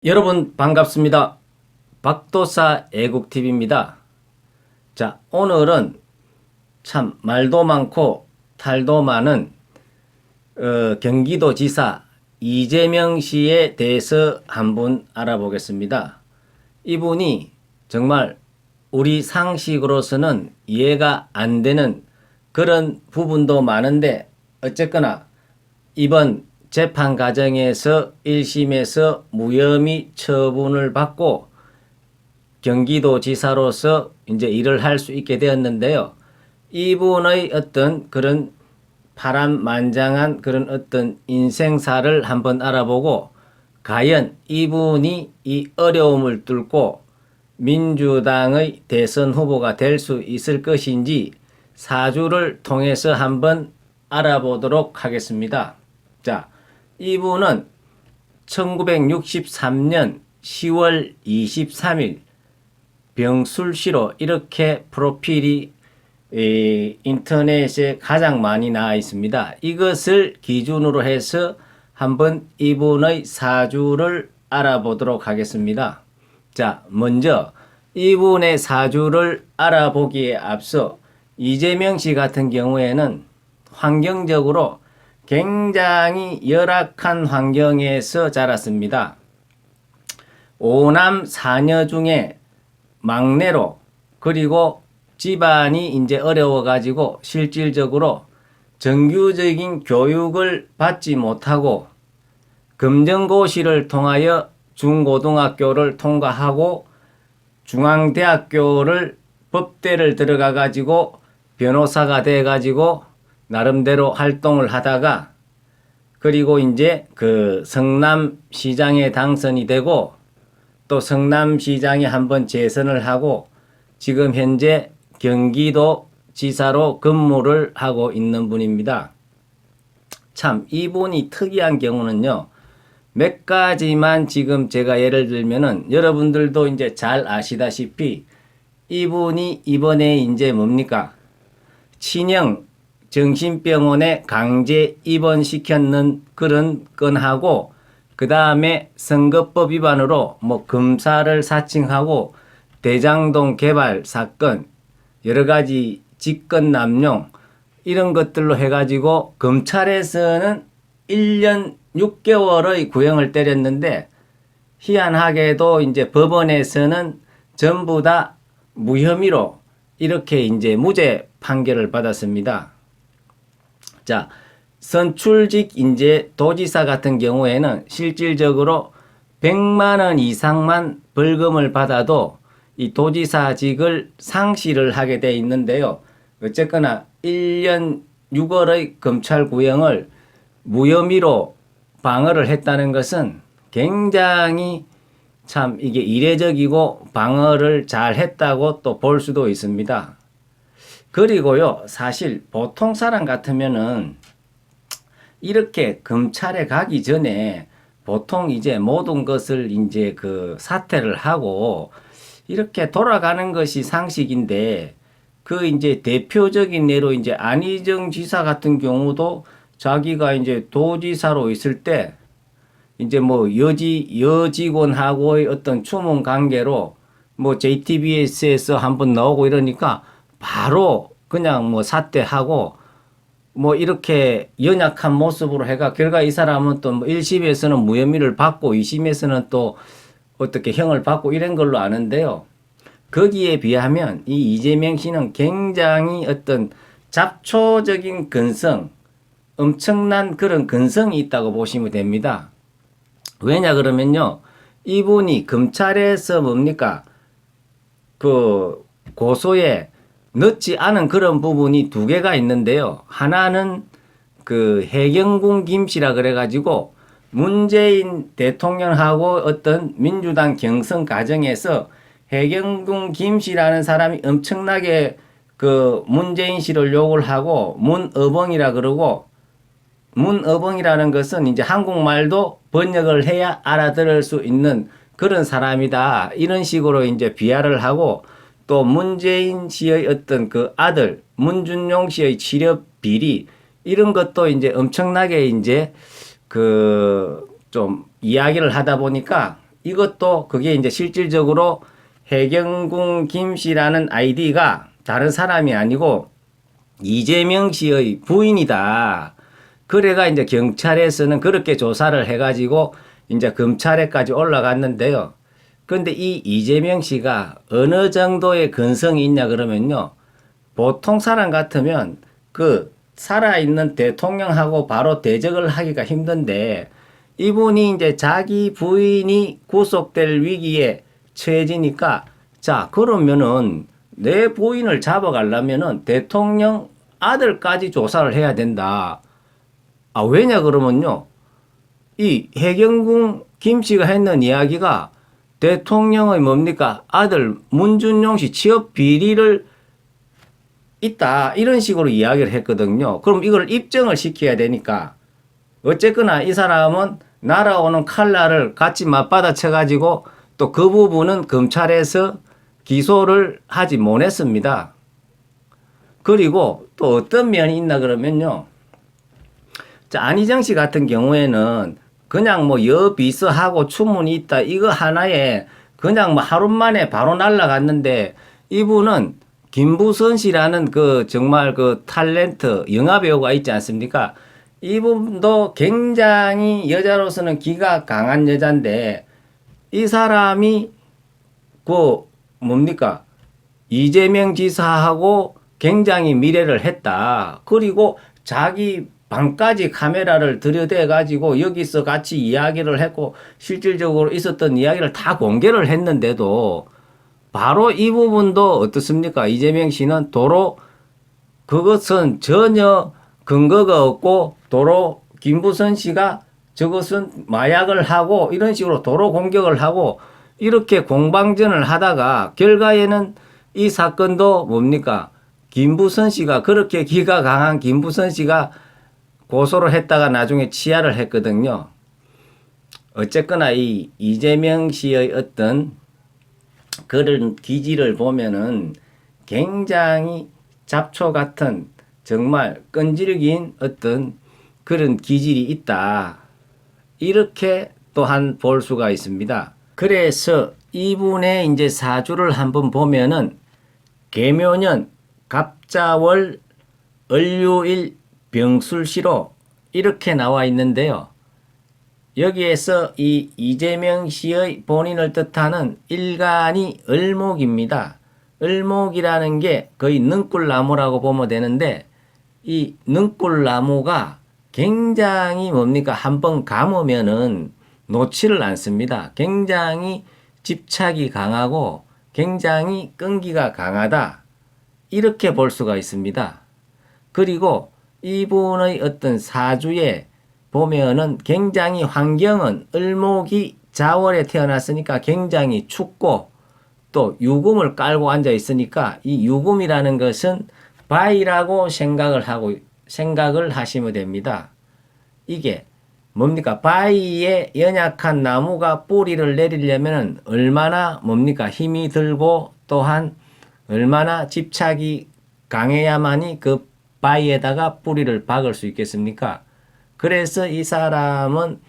여러분 반갑습니다. 박도사 애국TV입니다. 자, 오늘은 참 말도 많고 탈도 많은 경기도지사 이재명 씨에 대해서 한번 알아보겠습니다. 이분이 정말 우리 상식으로서는 이해가 안 되는 그런 부분도 많은데 어쨌거나 이번 재판 과정에서 1심에서 무혐의 처분을 받고 경기도지사로서 이제 일을 할 수 있게 되었는데요. 이분의 어떤 그런 파란만장한 그런 어떤 인생사를 한번 알아보고 과연 이분이 이 어려움을 뚫고 민주당의 대선 후보가 될 수 있을 것인지 사주를 통해서 한번 알아보도록 하겠습니다. 자, 이분은 1963년 10월 23일 병술시로 이렇게 프로필이 인터넷에 가장 많이 나와 있습니다. 이것을 기준으로 해서 한번 이분의 사주를 알아보도록 하겠습니다. 자, 먼저 이분의 사주를 알아보기에 앞서 이재명 씨 같은 경우에는 환경적으로 굉장히 열악한 환경에서 자랐습니다. 5남 4녀 중에 막내로, 그리고 집안이 이제 어려워가지고 실질적으로 정규적인 교육을 받지 못하고 검정고시를 통하여 중고등학교를 통과하고 중앙대학교를 법대를 들어가가지고 변호사가 돼가지고 나름대로 활동을 하다가 그리고 이제 그 성남시장에 당선이 되고 또 성남시장에 한번 재선을 하고 지금 현재 경기도지사로 근무를 하고 있는 분입니다. 참 이분이 특이한 경우는요. 몇 가지만 지금 제가 예를 들면은 여러분들도 이제 잘 아시다시피 이분이 이번에 이제 뭡니까? 친형 정신병원에 강제 입원시켰는 그런 건하고 그 다음에 선거법 위반으로 뭐 검사를 사칭하고 대장동 개발 사건 여러 가지 직권 남용 이런 것들로 해가지고 검찰에서는 1년 6개월의 구형을 때렸는데 희한하게도 이제 법원에서는 전부 다 무혐의로 이렇게 이제 무죄 판결을 받았습니다. 자, 선출직 이제 도지사 같은 경우에는 실질적으로 100만 원 이상만 벌금을 받아도 이 도지사직을 상실을 하게 돼 있는데요. 어쨌거나 1년 6월의 검찰 구형을 무혐의로 방어를 했다는 것은 굉장히 참 이게 이례적이고 방어를 잘 했다고 또 볼 수도 있습니다. 그리고요, 사실 보통 사람 같으면은 이렇게 검찰에 가기 전에 보통 이제 모든 것을 이제 그 사퇴를 하고 이렇게 돌아가는 것이 상식인데 그 이제 대표적인 예로 이제 안희정 지사 같은 경우도 자기가 이제 도지사로 있을 때 이제 뭐 여직원하고의 어떤 추문 관계로 뭐 JTBS에서 한번 나오고 이러니까 바로 그냥 뭐 사퇴하고 뭐 이렇게 연약한 모습으로 해가 결과 이 사람은 또 1심에서는 무혐의를 받고 2심에서는 또 어떻게 형을 받고 이런 걸로 아는데요. 거기에 비하면 이 이재명 씨는 굉장히 어떤 잡초적인 근성, 엄청난 그런 근성이 있다고 보시면 됩니다. 왜냐 그러면요. 이분이 검찰에서 뭡니까? 그 고소에 넣지 않은 그런 부분이 두 개가 있는데요. 하나는 그 해경궁 김씨라 그래가지고 문재인 대통령하고 어떤 민주당 경선 과정에서 해경궁 김씨라는 사람이 엄청나게 그 문재인 씨를 욕을 하고 문어벙이라 그러고 문어벙이라는 것은 이제 한국말도 번역을 해야 알아들을 수 있는 그런 사람이다. 이런 식으로 이제 비하를 하고 또 문재인 씨의 어떤 그 아들 문준용 씨의 치료 비리 이런 것도 이제 엄청나게 이제 그 좀 이야기를 하다 보니까 이것도 그게 이제 실질적으로 해경궁 김씨라는 아이디가 다른 사람이 아니고 이재명 씨의 부인이다. 그래가 이제 경찰에서는 그렇게 조사를 해가지고 이제 검찰에까지 올라갔는데요. 그런데 이 이재명 씨가 어느 정도의 근성이 있냐 그러면요. 보통 사람 같으면 그 살아있는 대통령하고 바로 대적을 하기가 힘든데 이분이 이제 자기 부인이 구속될 위기에 처해지니까 자, 그러면은 내 부인을 잡아가려면은 대통령 아들까지 조사를 해야 된다. 아, 왜냐 그러면요. 이 해경궁 김씨가 했는 이야기가 대통령의 뭡니까? 아들 문준용 씨 취업 비리를 있다. 이런 식으로 이야기를 했거든요. 그럼 이걸 입증을 시켜야 되니까 어쨌거나 이 사람은 날아오는 칼날을 같이 맞받아 쳐가지고 또 그 부분은 검찰에서 기소를 하지 못했습니다. 그리고 또 어떤 면이 있나 그러면요. 자, 안희정 씨 같은 경우에는 그냥 뭐 여비서하고 추문이 있다. 이거 하나에 그냥 뭐 하루 만에 바로 날아갔는데 이분은 김부선 씨라는 그 정말 그 탤런트 영화배우가 있지 않습니까? 이분도 굉장히 여자로서는 기가 강한 여잔데 이 사람이 그 뭡니까? 이재명 지사하고 굉장히 미래를 했다. 그리고 자기 방까지 카메라를 들여대 가지고 여기서 같이 이야기를 했고 실질적으로 있었던 이야기를 다 공개를 했는데도 바로 이 부분도 어떻습니까? 이재명 씨는 도로 그것은 전혀 근거가 없고 도로 김부선 씨가 저것은 마약을 하고 이런 식으로 도로 공격을 하고 이렇게 공방전을 하다가 결과에는 이 사건도 뭡니까? 김부선 씨가 그렇게 기가 강한 김부선 씨가 고소를 했다가 나중에 치하를 했거든요. 어쨌거나 이 이재명 씨의 어떤 그런 기질을 보면은 굉장히 잡초 같은 정말 끈질긴 어떤 그런 기질이 있다. 이렇게 또한 볼 수가 있습니다. 그래서 이분의 이제 사주를 한번 보면은 계묘년 갑자월 을유일 병술시로 이렇게 나와 있는데요. 여기에서 이 이재명 씨의 본인을 뜻하는 일간이 을목입니다. 을목이라는 게 거의 능꿀나무라고 보면 되는데 이 능꿀나무가 굉장히 뭡니까? 한번 감으면은 놓지를 않습니다. 굉장히 집착이 강하고 굉장히 끈기가 강하다. 이렇게 볼 수가 있습니다. 그리고 이분의 어떤 사주에 보면은 굉장히 환경은 을목이 자월에 태어났으니까 굉장히 춥고 또 유금을 깔고 앉아 있으니까 이 유금이라는 것은 바위라고 생각을 하시면 됩니다. 이게 뭡니까? 바위에 연약한 나무가 뿌리를 내리려면 얼마나 뭡니까? 힘이 들고 또한 얼마나 집착이 강해야만이 그 바위에다가 뿌리를 박을 수 있겠습니까? 그래서 이 사람은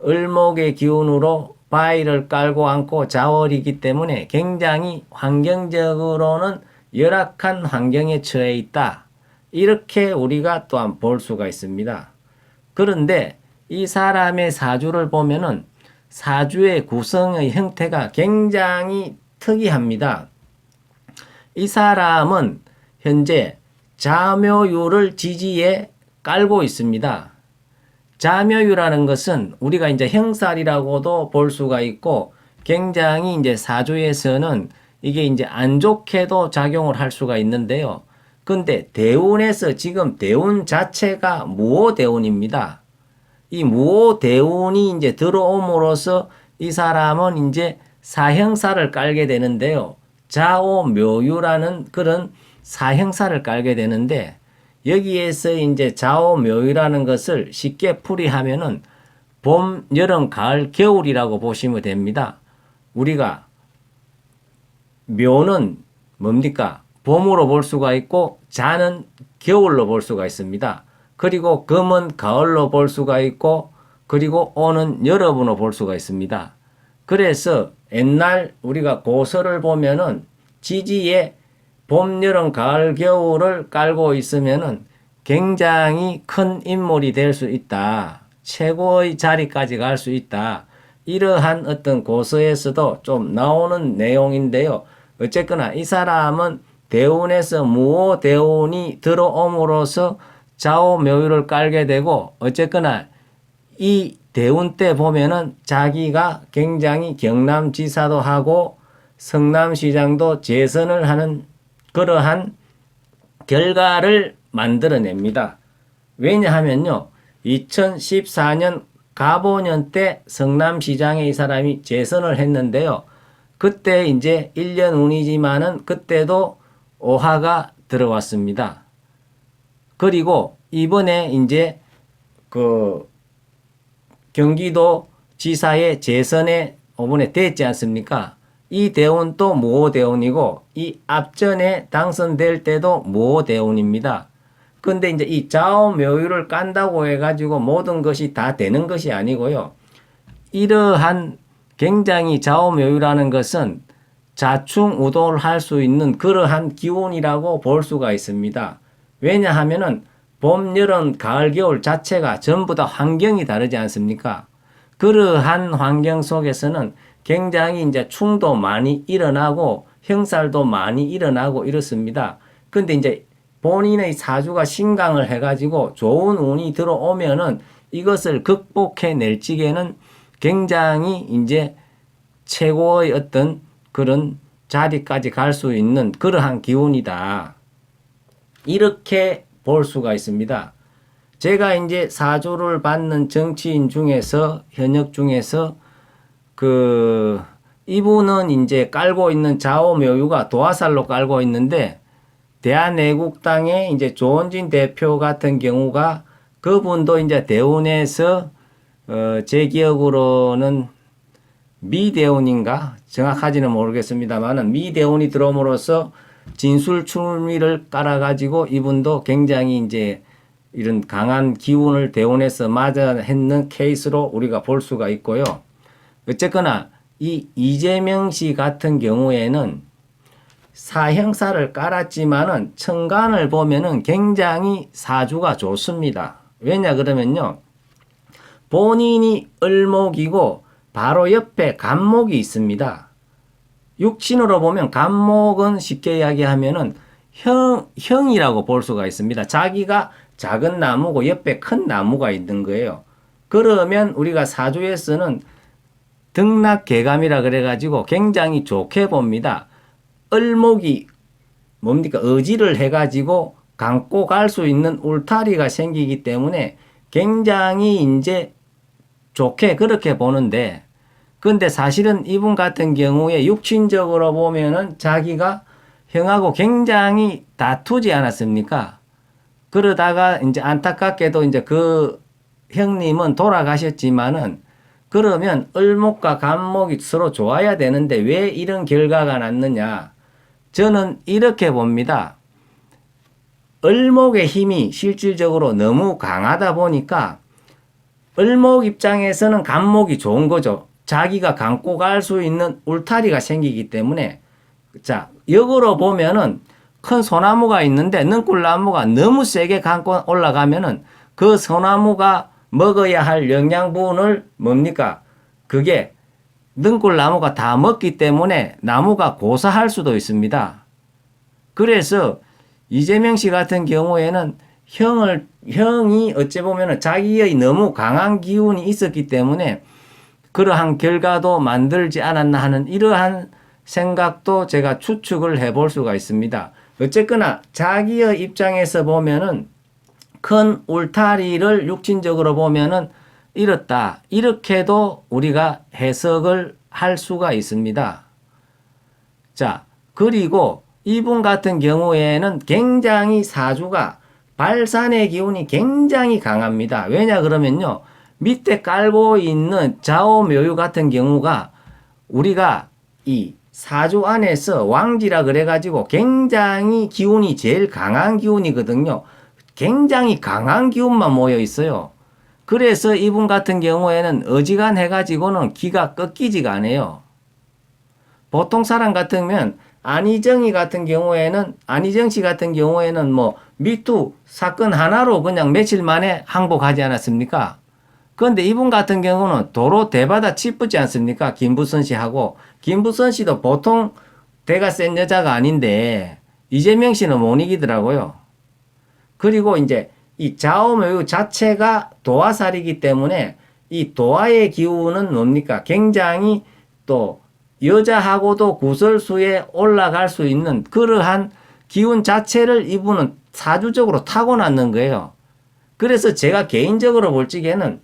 을목의 기운으로 바위를 깔고 앉고 자월이기 때문에 굉장히 환경적으로는 열악한 환경에 처해 있다. 이렇게 우리가 또한 볼 수가 있습니다. 그런데 이 사람의 사주를 보면은 사주의 구성의 형태가 굉장히 특이합니다. 이 사람은 현재 자묘유를 지지에 깔고 있습니다. 자묘유라는 것은 우리가 이제 형살이라고도 볼 수가 있고 굉장히 이제 사주에서는 이게 이제 안 좋게도 작용을 할 수가 있는데요. 근데 대운에서 지금 대운 자체가 무오대운입니다. 이 무오대운이 이제 들어옴으로써 이 사람은 이제 사형사를 깔게 되는데요. 자오묘유라는 그런 사형사를 깔게 되는데 여기에서 이제 자오묘유라는 것을 쉽게 풀이하면은 봄, 여름, 가을, 겨울이라고 보시면 됩니다. 우리가 묘는 뭡니까? 봄으로 볼 수가 있고 자는 겨울로 볼 수가 있습니다. 그리고 금은 가을로 볼 수가 있고 그리고 오는 여름으로 볼 수가 있습니다. 그래서 옛날 우리가 고서를 보면은 지지에 봄, 여름, 가을, 겨울을 깔고 있으면은 굉장히 큰 인물이 될 수 있다. 최고의 자리까지 갈 수 있다. 이러한 어떤 고서에서도 좀 나오는 내용인데요. 어쨌거나 이 사람은 대운에서 무호 대운이 들어옴으로써 좌우묘유를 깔게 되고, 어쨌거나 이 대운 때 보면은 자기가 굉장히 경남지사도 하고 성남시장도 재선을 하는 그러한 결과를 만들어냅니다. 왜냐하면요, 2014년 가보년 때 성남시장에 이 사람이 재선을 했는데요. 그때 이제 1년 운이지만은 그때도 오화가 들어왔습니다. 그리고 이번에 이제 그 경기도 지사의 재선에 이번에 됐지 않습니까? 이 대운도 무호대운이고 이 앞전에 당선될 때도 무호대운입니다. 근데 이제 이 좌우묘유를 깐다고 해가지고 모든 것이 다 되는 것이 아니고요. 이러한 굉장히 좌우묘유라는 것은 좌충우돌 할 수 있는 그러한 기운이라고 볼 수가 있습니다. 왜냐하면은 봄, 여름, 가을, 겨울 자체가 전부 다 환경이 다르지 않습니까? 그러한 환경 속에서는 굉장히 이제 충도 많이 일어나고 형살도 많이 일어나고 이렇습니다. 근데 이제 본인의 사주가 신강을 해가지고 좋은 운이 들어오면은 이것을 극복해 낼지에는 굉장히 이제 최고의 어떤 그런 자리까지 갈 수 있는 그러한 기운이다. 이렇게 볼 수가 있습니다. 제가 이제 사주를 받는 정치인 중에서, 현역 중에서 이분은 이제 깔고 있는 좌우묘유가 도화살로 깔고 있는데, 대한애국당의 이제 조원진 대표 같은 경우가 그분도 이제 대운에서 제 기억으로는 미대운인가 정확하지는 모르겠습니다만은 미대운이 들어옴으로써 진술출미를 깔아가지고 이분도 굉장히 이제 이런 강한 기운을 대운에서 맞아 했는 케이스로 우리가 볼 수가 있고요. 어쨌거나 이 이재명 씨 같은 경우에는 사형사를 깔았지만은 천간을 보면은 굉장히 사주가 좋습니다. 왜냐 그러면요, 본인이 을목이고 바로 옆에 간목이 있습니다. 육친으로 보면 간목은 쉽게 이야기하면은 형이라고 볼 수가 있습니다. 자기가 작은 나무고 옆에 큰 나무가 있는 거예요. 그러면 우리가 사주에서는 등락개감이라 그래가지고 굉장히 좋게 봅니다. 을목이 뭡니까? 의지를 해가지고 감고 갈 수 있는 울타리가 생기기 때문에 굉장히 이제 좋게 그렇게 보는데, 근데 사실은 이분 같은 경우에 육친적으로 보면은 자기가 형하고 굉장히 다투지 않았습니까? 그러다가 이제 안타깝게도 이제 그 형님은 돌아가셨지만은, 그러면 을목과 간목이 서로 좋아야 되는데 왜 이런 결과가 났느냐? 저는 이렇게 봅니다. 을목의 힘이 실질적으로 너무 강하다 보니까 을목 입장에서는 간목이 좋은 거죠. 자기가 감고 갈 수 있는 울타리가 생기기 때문에. 자, 역으로 보면은 큰 소나무가 있는데 능꿀나무가 너무 세게 감고 올라가면은 그 소나무가 먹어야 할 영양분을 뭡니까? 그게 능꿀나무가 다 먹기 때문에 나무가 고사할 수도 있습니다. 그래서 이재명 씨 같은 경우에는 형이 어찌 보면은 자기의 너무 강한 기운이 있었기 때문에 그러한 결과도 만들지 않았나 하는 이러한 생각도 제가 추측을 해볼 수가 있습니다. 어쨌거나 자기의 입장에서 보면은 큰 울타리를 육친적으로 보면은 잃었다. 이렇게도 우리가 해석을 할 수가 있습니다. 자, 그리고 이분 같은 경우에는 굉장히 사주가 발산의 기운이 굉장히 강합니다. 왜냐 그러면요, 밑에 깔고 있는 좌우묘유 같은 경우가 우리가 이 사주 안에서 왕지라 그래가지고 굉장히 기운이 제일 강한 기운이거든요. 굉장히 강한 기운만 모여 있어요. 그래서 이분 같은 경우에는 어지간해가지고는 기가 꺾이지가 않아요. 보통 사람 같으면 안희정 씨 같은 경우에는 뭐 미투 사건 하나로 그냥 며칠 만에 항복하지 않았습니까? 그런데 이분 같은 경우는 도로 대바다 치붙지 않습니까? 김부선 씨하고. 김부선 씨도 보통 대가 센 여자가 아닌데 이재명 씨는 못 이기더라고요. 그리고 이제 이 좌우매우 자체가 도화살이기 때문에 이 도화의 기운은 뭡니까? 굉장히 또 여자하고도 구설수에 올라갈 수 있는 그러한 기운 자체를 이분은 사주적으로 타고났는 거예요. 그래서 제가 개인적으로 볼 적에는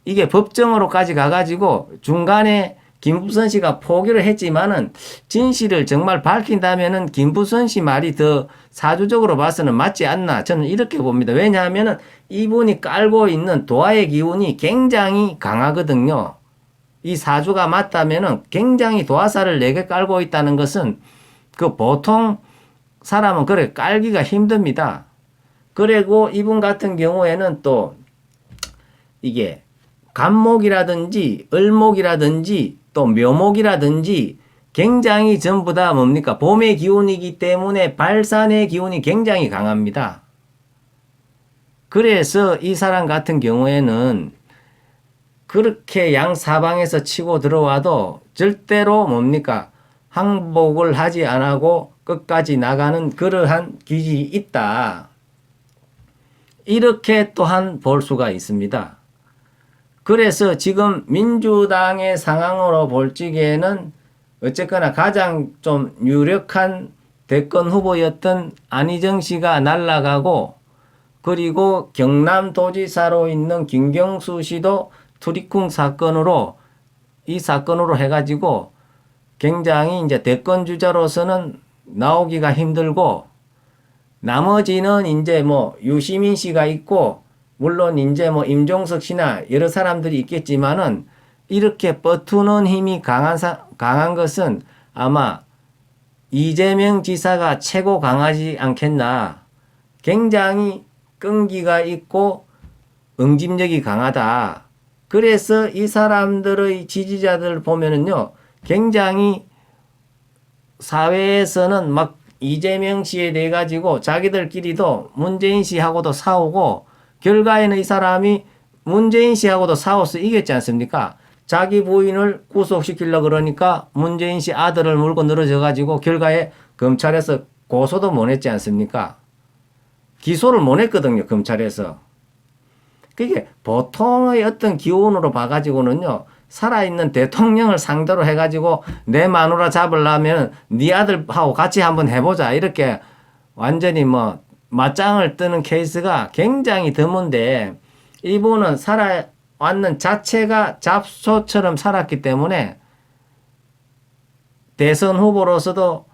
이게 법정으로까지 가가지고 중간에 김부선 씨가 포기를 했지만은 진실을 정말 밝힌다면은 김부선 씨 말이 더 사주적으로 봐서는 맞지 않나 저는 이렇게 봅니다. 왜냐하면은 이분이 깔고 있는 도화의 기운이 굉장히 강하거든요. 이 사주가 맞다면은 굉장히 도화살을 4개 깔고 있다는 것은 그 보통 사람은 그래 깔기가 힘듭니다. 그리고 이분 같은 경우에는 또 이게 간목이라든지 을목이라든지 또 묘목이라든지 굉장히 전부 다 뭡니까? 봄의 기운이기 때문에 발산의 기운이 굉장히 강합니다. 그래서 이 사람 같은 경우에는 그렇게 양사방에서 치고 들어와도 절대로 뭡니까? 항복을 하지 않고 끝까지 나가는 그러한 기질이 있다. 이렇게 또한 볼 수가 있습니다. 그래서 지금 민주당의 상황으로 볼 적에는 어쨌거나 가장 좀 유력한 대권 후보였던 안희정 씨가 날아가고 그리고 경남도지사로 있는 김경수 씨도 투리쿵 사건으로 이 사건으로 해가지고 굉장히 이제 대권 주자로서는 나오기가 힘들고 나머지는 이제 뭐 유시민 씨가 있고 물론 이제 뭐 임종석 씨나 여러 사람들이 있겠지만은 이렇게 뻗투는 힘이 강한 것은 아마 이재명 지사가 최고 강하지 않겠나. 굉장히 끈기가 있고 응집력이 강하다. 그래서 이 사람들의 지지자들 보면은요, 굉장히 사회에서는 막 이재명 씨에 대해 가지고 자기들끼리도 문재인 씨하고도 싸우고 결과에는 이 사람이 문재인 씨하고도 싸워서 이겼지 않습니까? 자기 부인을 구속시키려고 그러니까 문재인 씨 아들을 물고 늘어져 가지고 결과에 검찰에서 고소도 못 했지 않습니까? 기소를 못 했거든요, 검찰에서. 그게 보통의 어떤 기운으로 봐가지고는요, 살아있는 대통령을 상대로 해가지고 내 마누라 잡으려면 네 아들하고 같이 한번 해보자. 이렇게 완전히 뭐 맞짱을 뜨는 케이스가 굉장히 드문데 이분은 살아왔는 자체가 잡초처럼 살았기 때문에 대선 후보로서도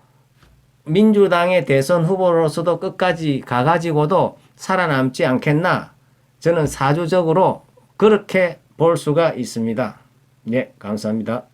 민주당의 대선 후보로서도 끝까지 가가지고도 살아남지 않겠나. 저는 사주적으로 그렇게 볼 수가 있습니다. 네, 감사합니다.